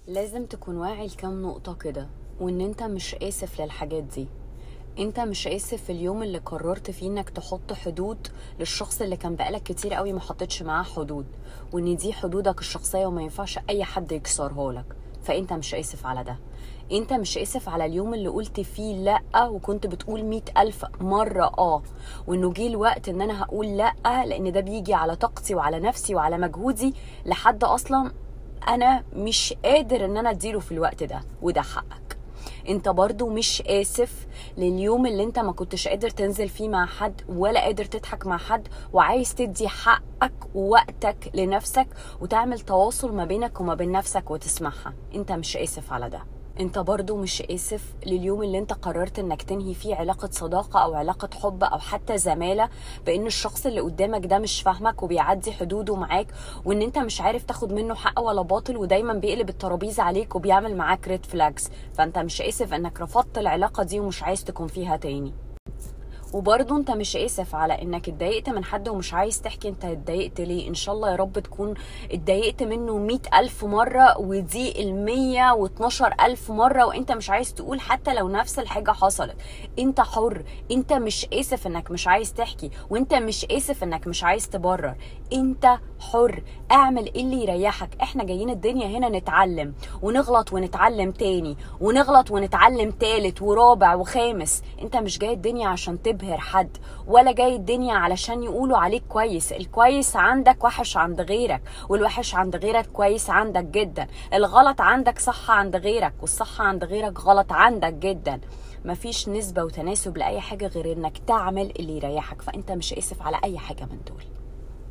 لازم تكون واعي لكام نقطة كده، وان انت مش آسف للحاجات دي. انت مش آسف في اليوم اللي قررت فيه انك تحط حدود للشخص اللي كان بقالك كتير قوي ما حطيتش معاه حدود، وان دي حدودك الشخصية وما ينفعش اي حد يكسرها لك. فانت مش آسف على ده. انت مش آسف على اليوم اللي قلت فيه لأ وكنت بتقول 100,000 مرة وانه جه الوقت ان انا هقول لأ، لان ده بيجي على طاقتي وعلى نفسي وعلى مجهودي لحد اصلا انا مش قادر ان انا اديله في الوقت ده، وده حقك. انت برضو مش آسف لليوم اللي انت ما كنتش قادر تنزل فيه مع حد ولا قادر تضحك مع حد، وعايز تدي حقك ووقتك لنفسك وتعمل تواصل ما بينك وما بين نفسك وتسمعها. انت مش آسف على ده. انت برضو مش آسف لليوم اللي انت قررت انك تنهي فيه علاقة صداقة او علاقة حب او حتى زمالة، بان الشخص اللي قدامك ده مش فاهمك وبيعدي حدوده معاك، وان انت مش عارف تاخد منه حق ولا باطل، ودايما بيقلب الترابيزة عليك وبيعمل معاك ريد فلاجز. فانت مش آسف انك رفضت العلاقة دي ومش عايز تكون فيها تاني. وبرضه انت مش آسف على انك اتضايقت من حد ومش عايز تحكي انت اتضايقت ليه. ان شاء الله يا رب تكون اتضايقت منه 100,000 مرة، ودي 112,000 مرة وانت مش عايز تقول حتى لو نفس الحاجة حصلت. انت حر. انت مش آسف انك مش عايز تحكي، وانت مش آسف انك مش عايز تبرر. انت حر. اعمل اللي يريحك. احنا جايين الدنيا هنا نتعلم ونغلط ونتعلم تاني، ونغلط ونتعلم تالت ورابع وخامس. انت مش جاي الدنيا عشان تبهر حد، ولا جاي الدنيا علشان يقولوا عليك كويس. الكويس عندك وحش عند غيرك، والوحش عند غيرك كويس عندك جدا. الغلط عندك صح عند غيرك، والصح عند غيرك غلط عندك جدا. مفيش نسبة وتناسب لأي حاجة غير انك تعمل اللي يريحك. فانت مش آسف على اي حاجة من دول.